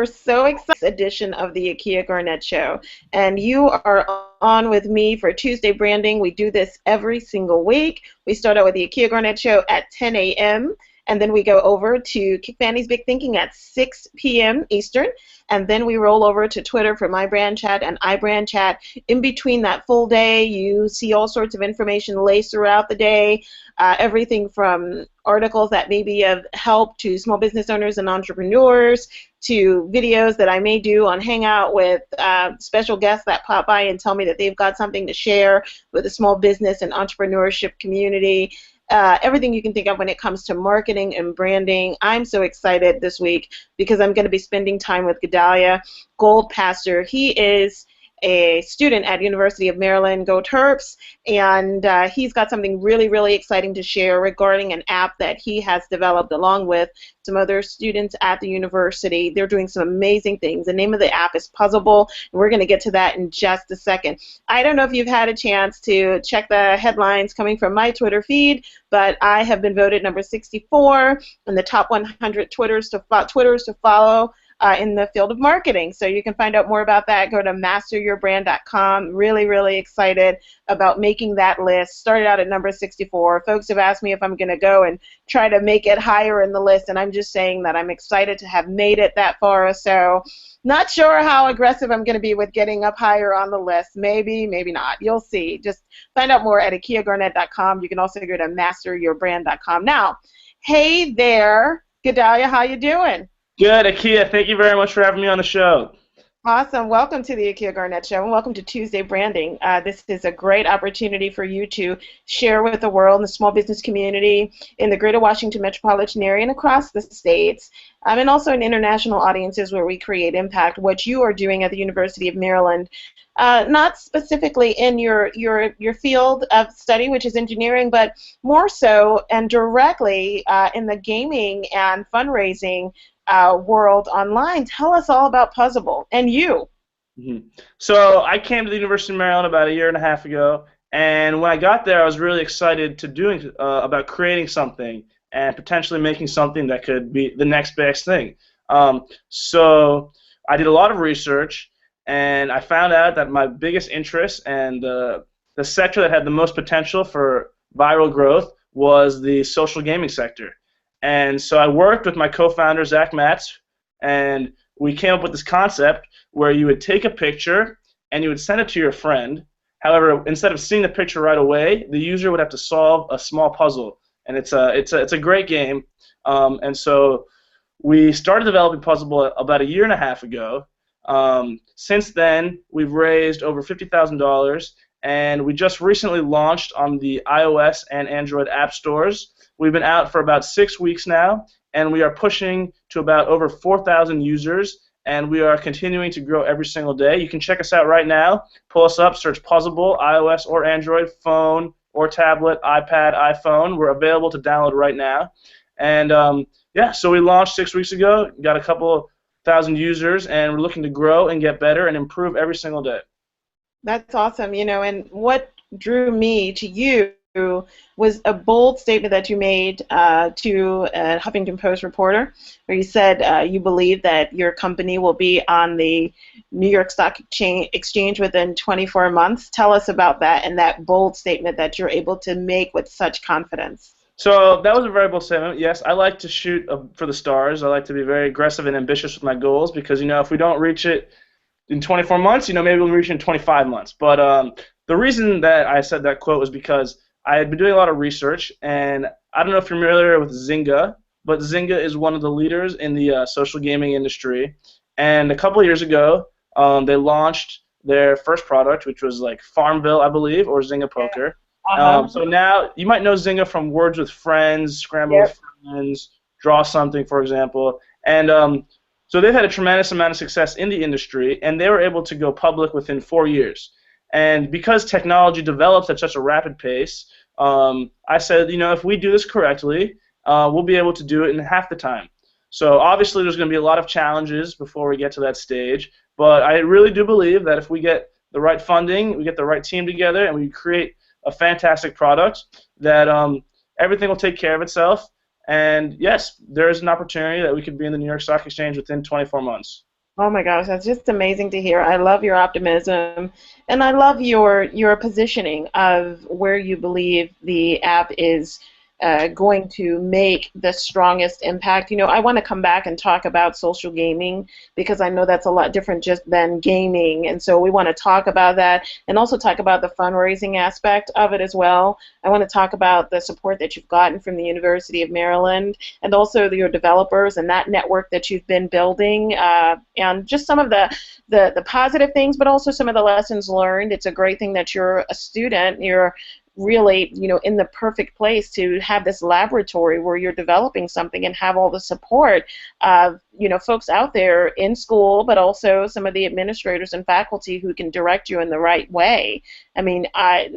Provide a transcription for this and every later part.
We're so excited for this edition of the Akia Garnett Show. And you are on with me for Tuesday Branding. We do this every single week. We start out with the Akia Garnett Show at 10 a.m. And then we go over to Kick Fanny's Big Thinking at 6 p.m. Eastern. And then we roll over to Twitter for My Brand Chat and iBrand Chat. In between that full day, you see all sorts of information laced throughout the day, everything from articles that may be of help to small business owners and entrepreneurs, to videos that I may do on Hangout with special guests that pop by and tell me that they've got something to share with the small business and entrepreneurship community. Everything you can think of when it comes to marketing and branding. I'm so excited this week because I'm going to be spending time with Ghedalia, Gold Pastor. He is a student at University of Maryland, Go Terps, and he's got something really, really exciting to share regarding an app that he has developed along with some other students at the university. They're doing some amazing things. The name of the app is Puzzable, and we're going to get to that in just a second. I don't know if you've had a chance to check the headlines coming from my Twitter feed, but I have been voted number 64 in the top 100 Twitters to follow in the field of marketing. So you can find out more about that. Go to masteryourbrand.com. Really, really excited about making that list. Started out at number 64. Folks have asked me if I'm going to go and try to make it higher in the list, and I'm just saying that I'm excited to have made it that far. So not sure how aggressive I'm going to be with getting up higher on the list. Maybe, maybe not. You'll see. Just find out more at akiagarnett.com. You can also go to masteryourbrand.com. Now, hey there, Ghedalia, how you doing? Good, Akia. Thank you very much for having me on the show. Awesome. Welcome to the Akia Garnett Show, and welcome to Tuesday Branding. This is a great opportunity for you to share with the world and the small business community in the greater Washington metropolitan area and across the states, and also in international audiences where we create impact, what you are doing at the University of Maryland. Not specifically in your field of study, which is engineering, but more so and directly in the gaming and fundraising world online. Tell us all about Puzzable and you. So I came to the University of Maryland about a year and a half ago, and when I got there, I was really excited to about creating something and potentially making something that could be the next best thing. So I did a lot of research, and I found out that my biggest interest and the sector that had the most potential for viral growth was the social gaming sector. And so I worked with my co-founder, Zach Matz, and we came up with this concept where you would take a picture and you would send it to your friend. However, instead of seeing the picture right away, the user would have to solve a small puzzle. And it's a great game. And so we started developing Puzzable about a year and a half ago. Since then, we've raised over $50,000, and we just recently launched on the iOS and Android app stores. We've been out for about 6 weeks now, and we are pushing to about over 4,000 users, and we are continuing to grow every single day. You can check us out right now. Pull us up, search Puzzable, iOS or Android, phone or tablet, iPad, iPhone. We're available to download right now. And yeah, so we launched 6 weeks ago, got a couple thousand users, and we're looking to grow and get better and improve every single day. That's awesome. And what drew me to you was a bold statement that you made to a Huffington Post reporter, where you said you believe that your company will be on the New York Stock Exchange within 24 months. Tell us about that and that bold statement that you're able to make with such confidence. So that was a very bold statement. Yes, I like to shoot for the stars. I like to be very aggressive and ambitious with my goals because, if we don't reach it in 24 months, maybe we'll reach it in 25 months. But the reason that I said that quote was because I had been doing a lot of research, and I don't know if you're familiar with Zynga, but Zynga is one of the leaders in the social gaming industry. And a couple of years ago, they launched their first product, which was like Farmville, I believe, or Zynga Poker. So now you might know Zynga from Words with Friends, Scramble with Friends, Draw Something, for example. And so they've had a tremendous amount of success in the industry, and they were able to go public within 4 years. And because technology develops at such a rapid pace, I said, if we do this correctly, we'll be able to do it in half the time. So obviously there's going to be a lot of challenges before we get to that stage, but I really do believe that if we get the right funding, we get the right team together, and we create a fantastic product, that everything will take care of itself. And yes, there is an opportunity that we could be in the New York Stock Exchange within 24 months. Oh my gosh, that's just amazing to hear. I love your optimism, and I love your positioning of where you believe the app is going to make the strongest impact. You know, I want to come back and talk about social gaming because I know that's a lot different just than gaming, and so we want to talk about that and also talk about the fundraising aspect of it as well. I want to talk about the support that you've gotten from the University of Maryland and also your developers and that network that you've been building, and just some of the positive things, but also some of the lessons learned. It's a great thing that you're a student. You're really, you know, in the perfect place to have this laboratory where you're developing something and have all the support of, you know, folks out there in school, but also some of the administrators and faculty who can direct you in the right way. I mean, I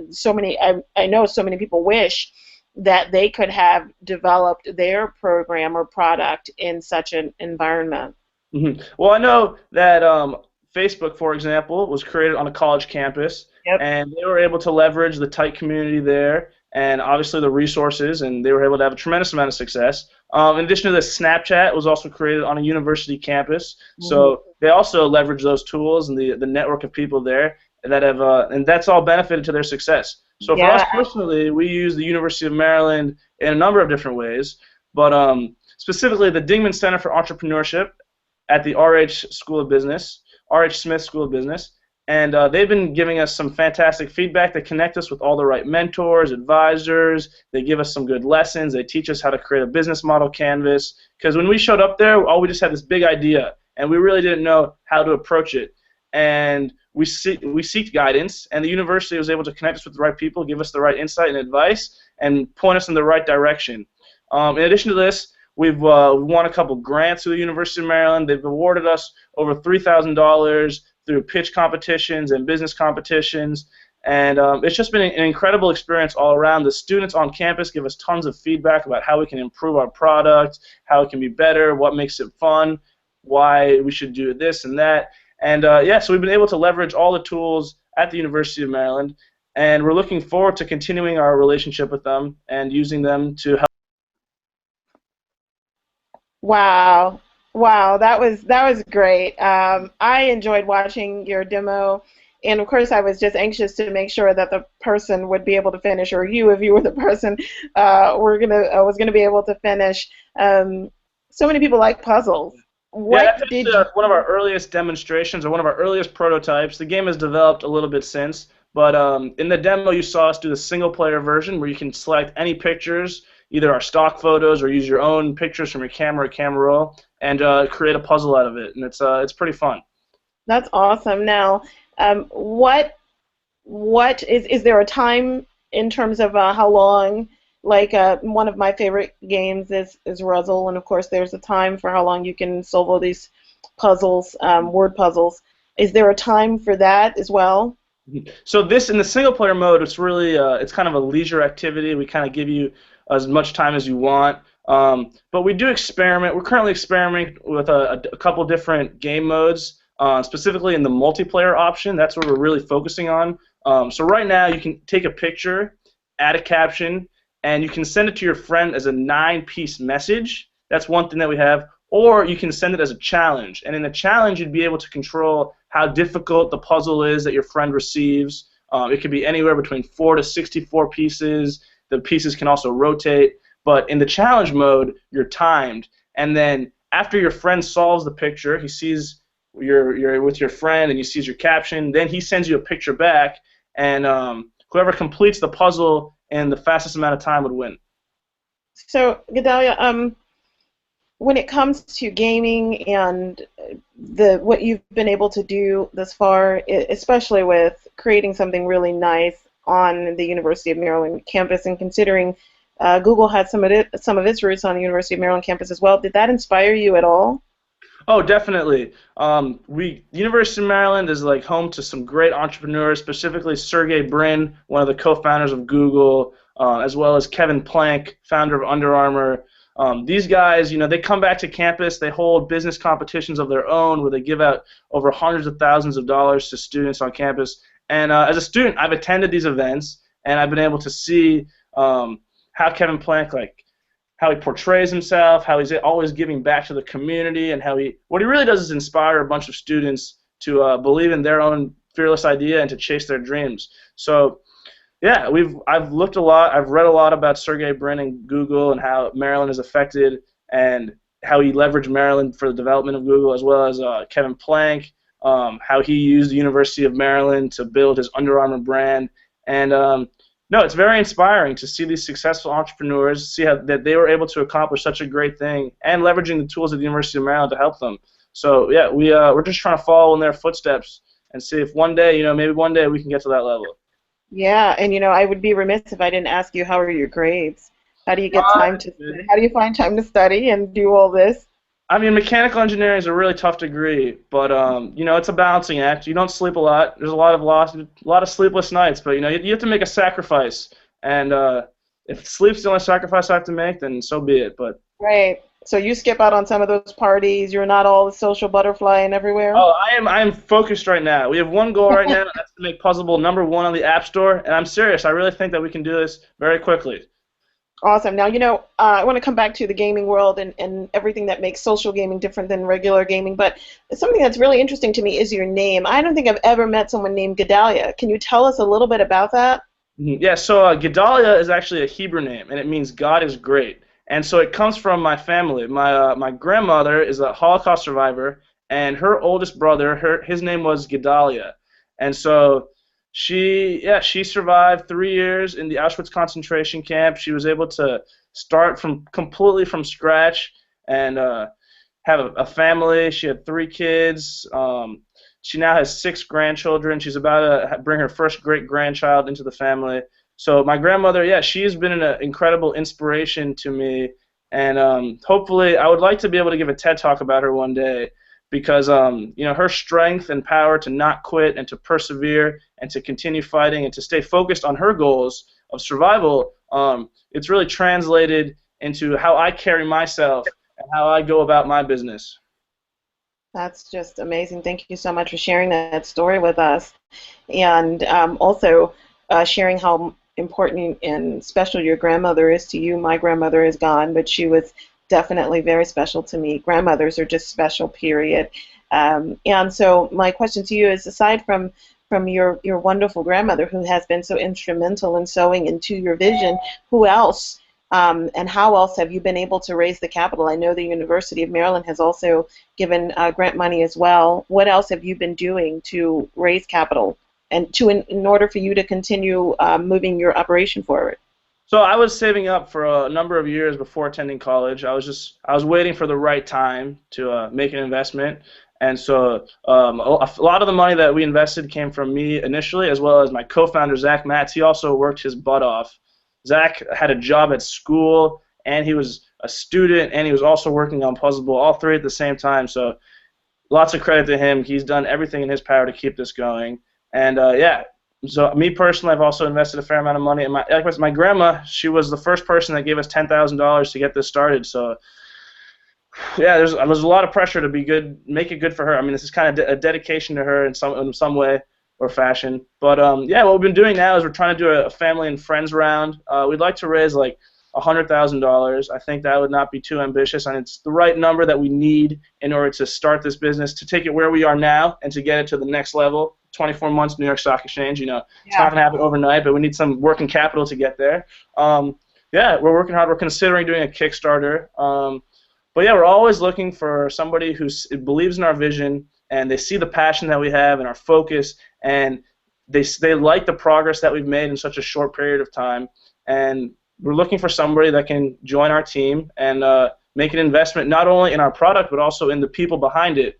know so many people wish that they could have developed their program or product in such an environment. Well, I know that Facebook, for example, was created on a college campus, Yep. and they were able to leverage the tight community there and obviously the resources, and they were able to have a tremendous amount of success. In addition to this, Snapchat was also created on a university campus, Mhm. so they also leverage those tools and the network of people there that have, and that's all benefited to their success. So for us Yeah. personally, we use the University of Maryland in a number of different ways, but specifically the Dingman Center for Entrepreneurship at the RH Smith School of Business, and they've been giving us some fantastic feedback. They connect us with all the right mentors, advisors. They give us some good lessons. They teach us how to create a business model canvas. Because when we showed up there, we just had this big idea, and we really didn't know how to approach it. And we seeked guidance, and the university was able to connect us with the right people, give us the right insight and advice, and point us in the right direction. In addition to this, we've won a couple grants through the University of Maryland. They've awarded us over $3,000 through pitch competitions and business competitions. And it's just been an incredible experience all around. The students on campus give us tons of feedback about how we can improve our product, how it can be better, what makes it fun, why we should do this and that. And yeah, so we've been able to leverage all the tools at the University of Maryland, and we're looking forward to continuing our relationship with them and using them to help. Wow. Wow, that was great. I enjoyed watching your demo, and of course, I was just anxious to make sure that the person would be able to finish, or you, if you were the person, was gonna be able to finish. So many people like puzzles. Yeah, What that's did actually you? one of our earliest demonstrations or one of our earliest prototypes. The game has developed a little bit since, but in the demo you saw us do the single player version where you can select any pictures, either our stock photos or use your own pictures from your camera or camera roll, and create a puzzle out of it, and it's pretty fun. That's awesome. Now, what is there a time in terms of how long? Like one of my favorite games is Ruzzle, and of course there's a time for how long you can solve all these puzzles, word puzzles. Is there a time for that as well? So this in the single player mode, it's really it's kind of a leisure activity. We kind of give you as much time as you want. But we do experiment. We're currently experimenting with a couple different game modes, specifically in the multiplayer option. That's what we're really focusing on. So right now, you can take a picture, add a caption, and you can send it to your friend as a 9-piece message. That's one thing that we have. Or you can send it as a challenge. And in the challenge, you'd be able to control how difficult the puzzle is that your friend receives. It could be anywhere between 4 to 64 pieces. The pieces can also rotate. But in the challenge mode, you're timed. And then after your friend solves the picture, he sees you're with your friend and he sees your caption, then he sends you a picture back, and whoever completes the puzzle in the fastest amount of time would win. So, Gedalia, when it comes to gaming and the what you've been able to do thus far, especially with creating something really nice on the University of Maryland campus, and considering Google had some of its roots on the University of Maryland campus as well, did that inspire you at all? Oh, definitely. University of Maryland is like home to some great entrepreneurs, specifically Sergey Brin, one of the co-founders of Google, as well as Kevin Plank, founder of Under Armour. These guys, they come back to campus. They hold business competitions of their own where they give out over hundreds of thousands of dollars to students on campus. And as a student, I've attended these events, and I've been able to see how Kevin Plank how he portrays himself, how he's always giving back to the community, and how what he really does is inspire a bunch of students to believe in their own fearless idea and to chase their dreams. So yeah, I've looked a lot, I've read a lot about Sergey Brin and Google and how Maryland is affected and how he leveraged Maryland for the development of Google, as well as Kevin Plank, how he used the University of Maryland to build his Under Armour brand. And no, it's very inspiring to see these successful entrepreneurs, see how that they were able to accomplish such a great thing and leveraging the tools of the University of Maryland to help them. So yeah, we're just trying to follow in their footsteps and see if one day, maybe one day we can get to that level. Yeah, and I would be remiss if I didn't ask you, how are your grades? How do you get Uh, time to study? How do you find time to study and do all this? I mean, mechanical engineering is a really tough degree, but it's a balancing act. You don't sleep a lot. There's a lot of sleepless nights, but you have to make a sacrifice. And if sleep's the only sacrifice I have to make, then so be it. But Right. So you skip out on some of those parties. You're not all the social butterfly and everywhere. oh, I am focused right now. We have one goal right now, and that's to make Puzzable #1 on the App Store. And I'm serious. I really think that we can do this very quickly. Awesome. Now, I want to come back to the gaming world and everything that makes social gaming different than regular gaming, but something that's really interesting to me is your name. I don't think I've ever met someone named Ghedalia. Can you tell us a little bit about that? Yeah, so Ghedalia is actually a Hebrew name, and it means God is great. And so it comes from my family. My grandmother is a Holocaust survivor, and her oldest brother, his name was Ghedalia. And so she survived 3 years in the Auschwitz concentration camp. She was able to start completely from scratch and have a family. She had 3 kids. She now has 6 grandchildren. She's about to bring her first great-grandchild into the family. So my grandmother, yeah, she's been an incredible inspiration to me, and hopefully I would like to be able to give a TED Talk about her one day because her strength and power to not quit and to persevere and to continue fighting and to stay focused on her goals of survival, it's really translated into how I carry myself and how I go about my business. That's just amazing. Thank you so much for sharing that story with us, and also sharing how important and special your grandmother is to you. My grandmother is gone, but she was definitely very special to me. Grandmothers are just special, period. And so my question to you is, aside from your wonderful grandmother who has been so instrumental in sewing into your vision, who else and how else have you been able to raise the capital? I know the University of Maryland has also given grant money as well. What else have you been doing to raise capital and in order for you to continue moving your operation forward? So I was saving up for a number of years before attending college. I was waiting for the right time to make an investment, and so a lot of the money that we invested came from me initially, as well as my co-founder Zach Matz. He also worked his butt off. Zach had a job at school, and he was a student, and he was also working on Puzzable, all three at the same time. So lots of credit to him. He's done everything in his power to keep this going. And yeah, so me personally, I've also invested a fair amount of money. And my grandma, she was the first person that gave us $10,000 to get this started. So yeah, there's a lot of pressure to be good, make it good for her. I mean, this is kind of a dedication to her in some way or fashion. But yeah, what we've been doing now is we're trying to do a family and friends round. We'd like to raise like $100,000. I think that would not be too ambitious, and it's the right number that we need in order to start this business, to take it where we are now and to get it to the next level. 24 months, New York Stock Exchange. It's not going to happen overnight, but we need some working capital to get there. Yeah, we're working hard. We're considering doing a Kickstarter. But yeah, we're always looking for somebody who believes in our vision and they see the passion that we have and our focus, and they like the progress that we've made in such a short period of time. And we're looking for somebody that can join our team and make an investment not only in our product but also in the people behind it.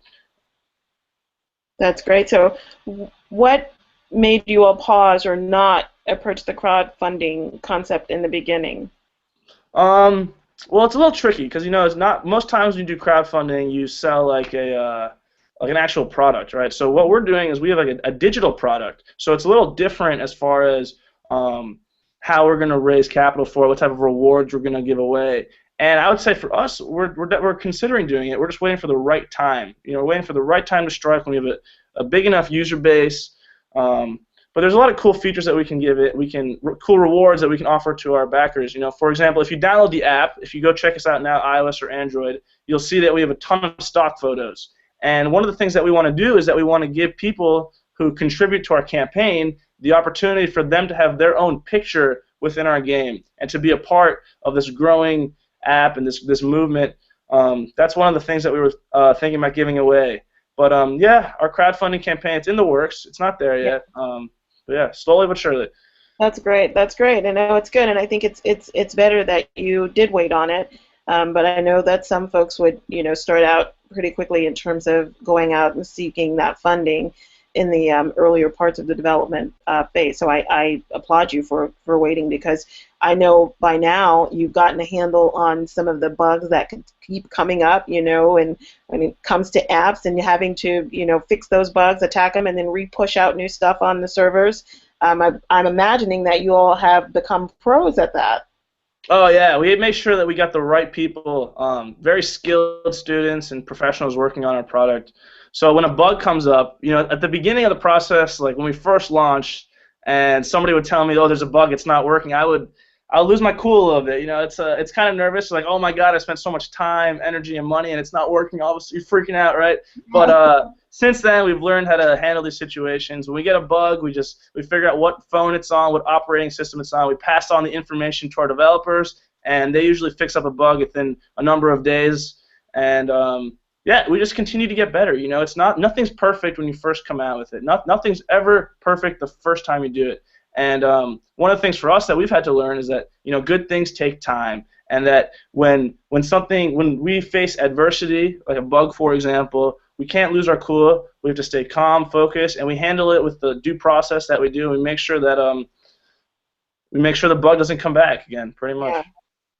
That's great. So what made you all pause or not approach the crowdfunding concept in the beginning? Well, it's a little tricky because it's not most times when you do crowdfunding, you sell like an actual product, right? So what we're doing is we have like a digital product, so it's a little different as far as how we're going to raise capital for it, what type of rewards we're going to give away. And I would say for us, we're considering doing it. We're just waiting for the right time. We're waiting for the right time to strike when we have a big enough user base. But But there's a lot of cool features that we can give it. Cool rewards that we can offer to our backers. For example, if you download the app, if you go check us out now, iOS or Android, you'll see that we have a ton of stock photos. And one of the things that we want to do is that we want to give people who contribute to our campaign the opportunity for them to have their own picture within our game and to be a part of this growing app and this movement. That's one of the things that we were thinking about giving away. But yeah, our crowdfunding campaign, it's in the works. It's not there yet. But yeah, slowly but surely. That's great. That's great. I know it's good, and I think it's better that you did wait on it. But I know that some folks would start out pretty quickly in terms of going out and seeking that funding in the earlier parts of the development phase. So I applaud you for waiting, because I know by now you've gotten a handle on some of the bugs that could keep coming up, and when it comes to apps and having to, fix those bugs, attack them, and then re-push out new stuff on the servers. I'm imagining that you all have become pros at that. Oh yeah, we made sure that we got the right people, very skilled students and professionals working on our product. So when a bug comes up, at the beginning of the process, like when we first launched, and somebody would tell me, "Oh, there's a bug, it's not working," I'll lose my cool a little bit. It's kind of nervous, like, "Oh my God, I spent so much time, energy, and money, and it's not working." Obviously, you're freaking out, right? But since then, we've learned how to handle these situations. When we get a bug, we figure out what phone it's on, what operating system it's on. We pass on the information to our developers, and they usually fix up a bug within a number of days. And yeah, we just continue to get better. Nothing's perfect when you first come out with it. Nothing's ever perfect the first time you do it. And one of the things for us that we've had to learn is that good things take time, and that when we face adversity, like a bug, for example, we can't lose our cool. We have to stay calm, focused, and we handle it with the due process that we do. We make sure that the bug doesn't come back again, pretty much. Yeah.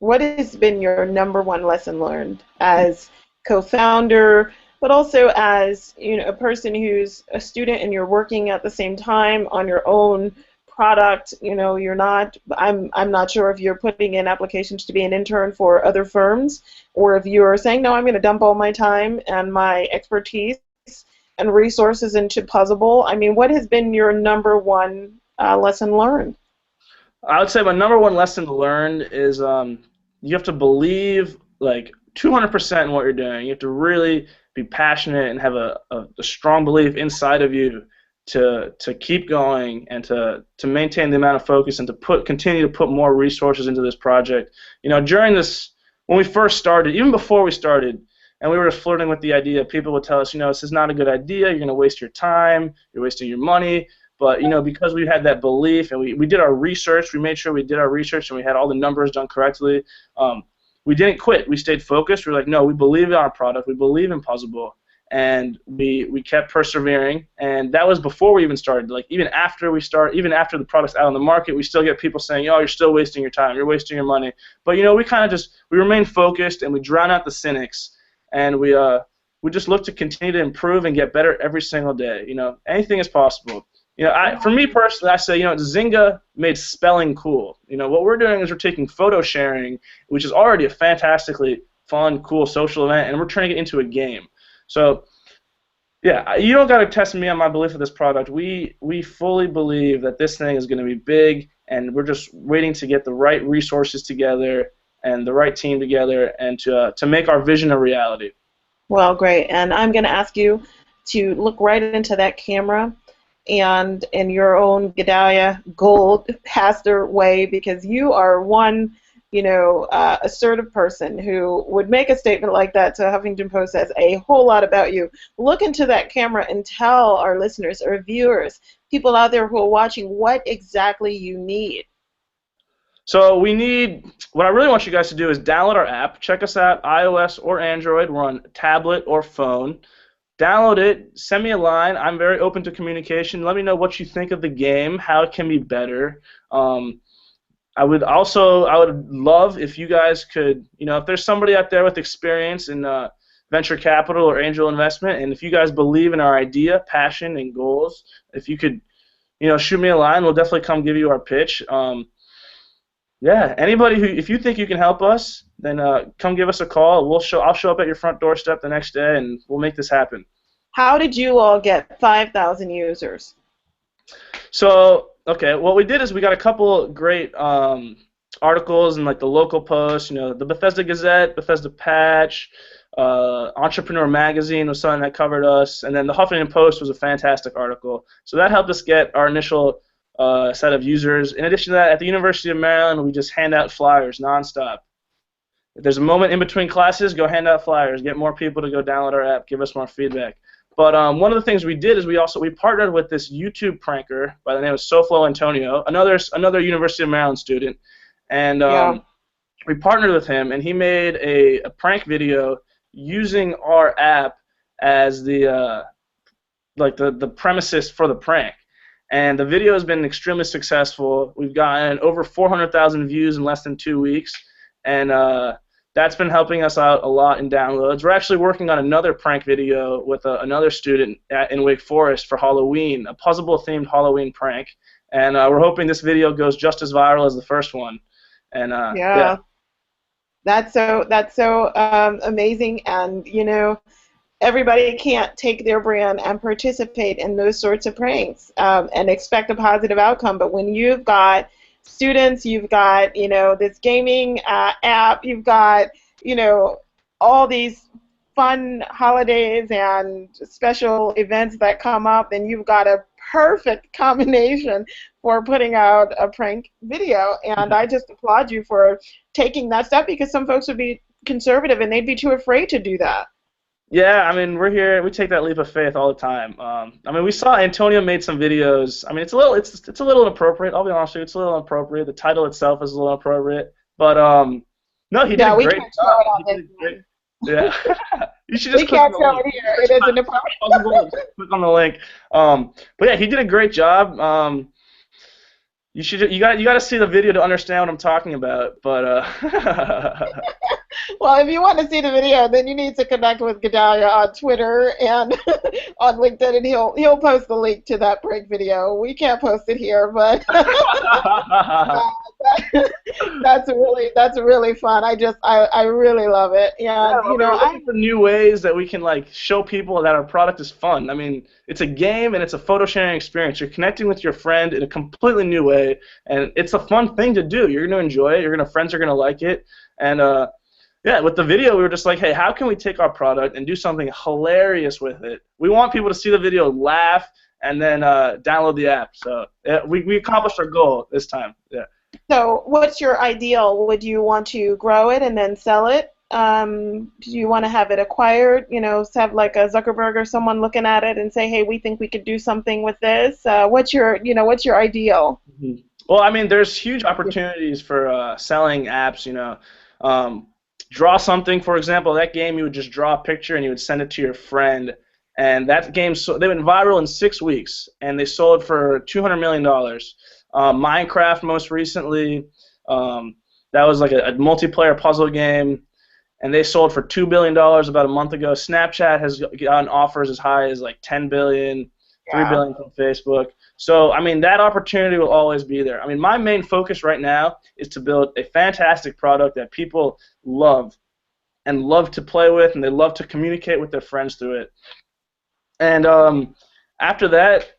What has been your number one lesson learned as co-founder, but also as a person who's a student and you're working at the same time on your own product? You're not. I'm not sure if you're putting in applications to be an intern for other firms, or if you're saying, no, I'm going to dump all my time and my expertise and resources into Puzzable. I mean, what has been your number one lesson learned? I would say my number one lesson learned is you have to believe like 200% in what you're doing. You have to really be passionate and have a strong belief inside of you to keep going and to maintain the amount of focus and to continue to put more resources into this project. During this, when we first started, even before we started, and we were just flirting with the idea, people would tell us, this is not a good idea, you're going to waste your time, you're wasting your money. But because we had that belief and we did our research, we made sure we did our research and we had all the numbers done correctly, we didn't quit. We stayed focused. We were like, no, we believe in our product. We believe in Puzzable. And we kept persevering. And that was before we even started. Like even after the product's out on the market, we still get people saying, oh, you're still wasting your time. You're wasting your money. But we kind of we remain focused and we drown out the cynics. And we just look to continue to improve and get better every single day. Anything is possible. For me personally, I say, Zynga made spelling cool. What we're doing is we're taking photo sharing, which is already a fantastically fun, cool social event, and we're turning it into a game. So, yeah, you don't got to test me on my belief of this product. We fully believe that this thing is going to be big, and we're just waiting to get the right resources together and the right team together and to make our vision a reality. Well, great. And I'm going to ask you to look right into that camera and in your own Ghedalia gold pastor way, because you are one, assertive person who would make a statement like that to Huffington Post says a whole lot about you. Look into that camera and tell our listeners or viewers, people out there who are watching, what exactly you need. So what I really want you guys to do is download our app. Check us out, iOS or Android. We're on tablet or phone. Download it, send me a line. I'm very open to communication. Let me know what you think of the game, how it can be better. I would love if you guys could, if there's somebody out there with experience in venture capital or angel investment, and if you guys believe in our idea, passion, and goals, if you could, shoot me a line, we'll definitely come give you our pitch. Yeah, anybody if you think you can help us, then come give us a call. I'll show up at your front doorstep the next day, and we'll make this happen. How did you all get 5,000 users? So, okay, what we did is we got a couple great articles in like the local posts, the Bethesda Gazette, Bethesda Patch, Entrepreneur Magazine was something that covered us, and then the Huffington Post was a fantastic article. So that helped us get our initial set of users. In addition to that, at the University of Maryland, we just hand out flyers nonstop. If there's a moment in between classes, go hand out flyers, get more people to go download our app, give us more feedback. But one of the things we did is we partnered with this YouTube pranker by the name of SoFlo Antonio, another University of Maryland student, and Yeah. we partnered with him, and he made a prank video using our app as the the premises for the prank. And the video has been extremely successful. We've gotten over 400,000 views in less than 2 weeks, and that's been helping us out a lot in downloads. We're actually working on another prank video with another student in Wake Forest for Halloween, a Puzzable-themed Halloween prank, and we're hoping this video goes just as viral as the first one. And Yeah. That's so amazing, and everybody can't take their brand and participate in those sorts of pranks and expect a positive outcome. But when you've got students, you've got this gaming app, you've got all these fun holidays and special events that come up, then you've got a perfect combination for putting out a prank video. And I just applaud you for taking that step, because some folks would be conservative and they'd be too afraid to do that. Yeah, I mean, we're here. We take that leap of faith all the time. I mean, we saw Antonio made some videos. I mean, it's a little inappropriate. I'll be honest with you, it's a little inappropriate. The title itself is a little inappropriate, but no, he did a We great can't show it on job. this. Yeah, you should just We click can't on the show link. it here. It is an appropriate. Click on the link. But yeah, he did a great job. You got to see the video to understand what I'm talking about. But Well, if you want to see the video, then you need to connect with Ghedalia on Twitter and on LinkedIn, and he'll post the link to that prank video. We can't post it here, but that's really fun. I really love it, and yeah, we're looking for new ways that we can like show people that our product is fun. I mean, it's a game and it's a photo sharing experience. You're connecting with your friend in a completely new way, and it's a fun thing to do. You're gonna enjoy it. Friends are gonna like it, and yeah, with the video, we were just like, hey, how can we take our product and do something hilarious with it? We want people to see the video, laugh, and then download the app. So yeah, we accomplished our goal this time. Yeah. So, what's your ideal? Would you want to grow it and then sell it? Do you want to have it acquired? Have like a Zuckerberg or someone looking at it and say, "Hey, we think we could do something with this." What's your ideal? Mhm. Well, I mean, there's huge opportunities for selling apps. Draw something, for example. That game, you would just draw a picture and you would send it to your friend, and that game, they went viral in 6 weeks, and they sold for $200 million. Minecraft, most recently, that was like a multiplayer puzzle game, and they sold for $2 billion about a month ago. Snapchat has gotten offers as high as like $10 billion, $3 billion from Facebook. So, I mean, that opportunity will always be there. I mean, my main focus right now is to build a fantastic product that people love and love to play with, and they love to communicate with their friends through it. And after that,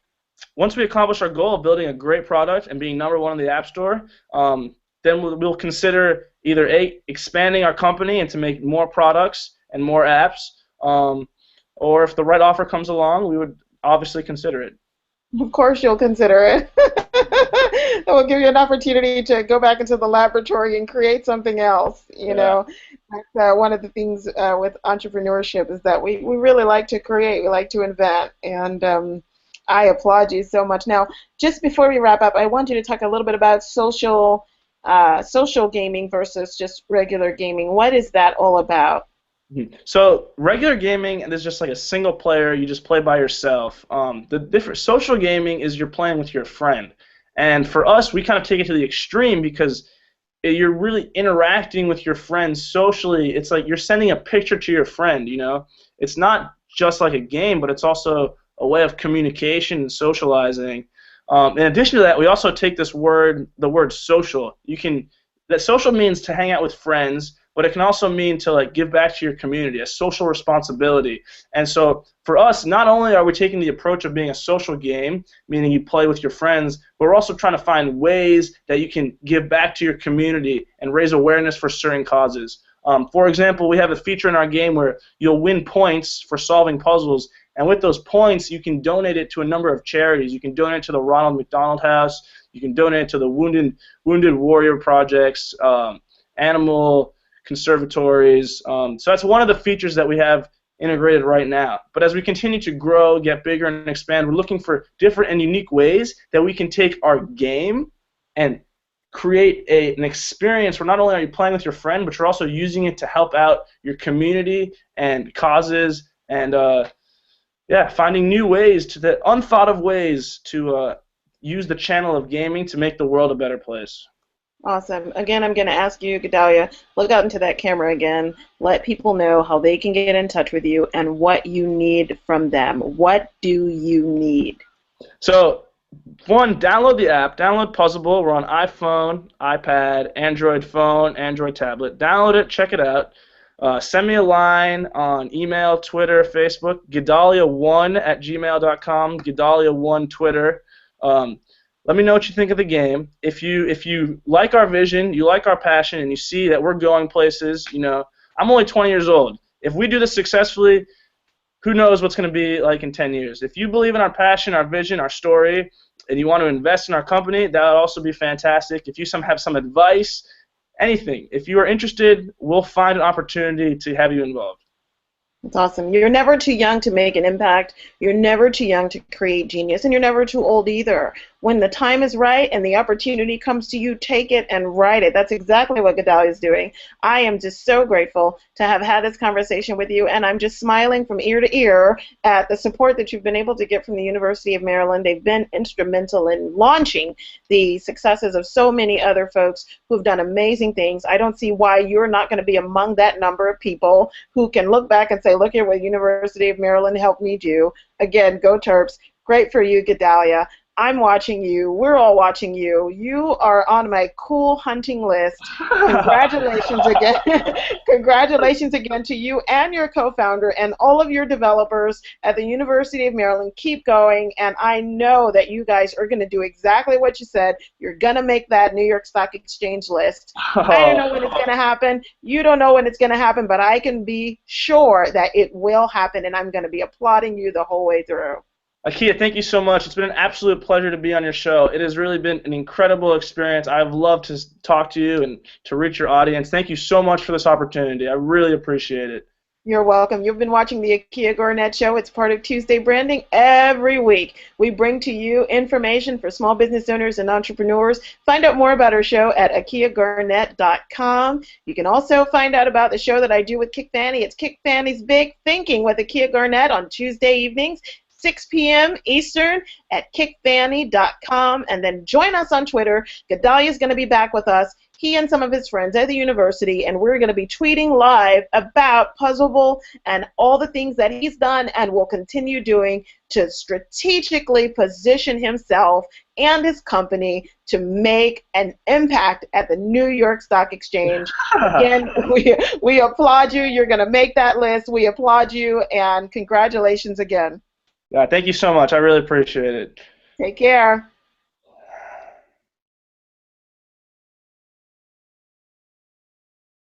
once we accomplish our goal of building a great product and being #1 in the App Store, then we'll consider either expanding our company and to make more products and more apps, or if the right offer comes along, we would obviously consider it. Of course, you'll consider it. It will give you an opportunity to go back into the laboratory and create something else. That's one of the things with entrepreneurship is that we really like to create, we like to invent, and I applaud you so much. Now, just before we wrap up, I want you to talk a little bit about social gaming versus just regular gaming. What is that all about? So regular gaming is just like a single player. You just play by yourself. The different social gaming is you're playing with your friend, and for us, we kind of take it to the extreme because you're really interacting with your friends socially. It's like you're sending a picture to your friend. It's not just like a game, but it's also a way of communication and socializing. In addition to that, we also take the word social. That social means to hang out with friends, but it can also mean to like give back to your community, a social responsibility. And so for us, not only are we taking the approach of being a social game, meaning you play with your friends, but we're also trying to find ways that you can give back to your community and raise awareness for certain causes. For example, we have a feature in our game where you'll win points for solving puzzles, and with those points, you can donate it to a number of charities. You can donate it to the Ronald McDonald House. You can donate it to the Wounded Warrior Projects, animal conservatories. So that's one of the features that we have integrated right now. But as we continue to grow, get bigger, and expand, we're looking for different and unique ways that we can take our game and create an experience where not only are you playing with your friend, but you're also using it to help out your community and causes, and finding new ways, unthought of ways to use the channel of gaming to make the world a better place. Awesome. Again, I'm going to ask you, Ghedalia, look out into that camera again. Let people know how they can get in touch with you and what you need from them. What do you need? So, one, download the app. Download Puzzable. We're on iPhone, iPad, Android phone, Android tablet. Download it. Check it out. Send me a line on email, Twitter, Facebook, Ghedalia1@gmail.com, Ghedalia1 Twitter. Let me know what you think of the game. If you like our vision, you like our passion, and you see that we're going places, I'm only 20 years old. If we do this successfully, who knows what's going to be like in 10 years. If you believe in our passion, our vision, our story, and you want to invest in our company, that would also be fantastic. If you have some advice, anything. If you are interested, we'll find an opportunity to have you involved. That's awesome. You're never too young to make an impact. You're never too young to create genius, and you're never too old either. When the time is right and the opportunity comes to you, take it and ride it. That's exactly what Ghedalia is doing. I am just so grateful to have had this conversation with you, and I'm just smiling from ear to ear at the support that you've been able to get from the University of Maryland. They've been instrumental in launching the successes of so many other folks who've done amazing things. I don't see why you're not going to be among that number of people who can look back and say, look at what University of Maryland helped me do. Again, go Terps. Great for you, Ghedalia. I'm watching you. We're all watching you. You are on my cool hunting list. Congratulations again. Congratulations again to you and your co-founder and all of your developers at the University of Maryland. Keep going, and I know that you guys are going to do exactly what you said. You're going to make that New York Stock Exchange list. I don't know when it's going to happen. You don't know when it's going to happen, but I can be sure that it will happen, and I'm going to be applauding you the whole way through. Akia, thank you so much. It's been an absolute pleasure to be on your show. It has really been an incredible experience. I've loved to talk to you and to reach your audience. Thank you so much for this opportunity. I really appreciate it. You're welcome. You've been watching the Akia Garnett Show. It's part of Tuesday Branding. Every week, we bring to you information for small business owners and entrepreneurs. Find out more about our show at akiagarnett.com. You can also find out about the show that I do with Kick Fanny. It's Kick Fanny's Big Thinking with Akia Garnett on Tuesday evenings, 6 p.m. Eastern at kickfanny.com, and then join us on Twitter. Ghedalia is going to be back with us, he and some of his friends at the university, and we're going to be tweeting live about Puzzable and all the things that he's done and will continue doing to strategically position himself and his company to make an impact at the New York Stock Exchange. Again, we applaud you. You're going to make that list. We applaud you, and congratulations again. Thank you so much. I really appreciate it. Take care.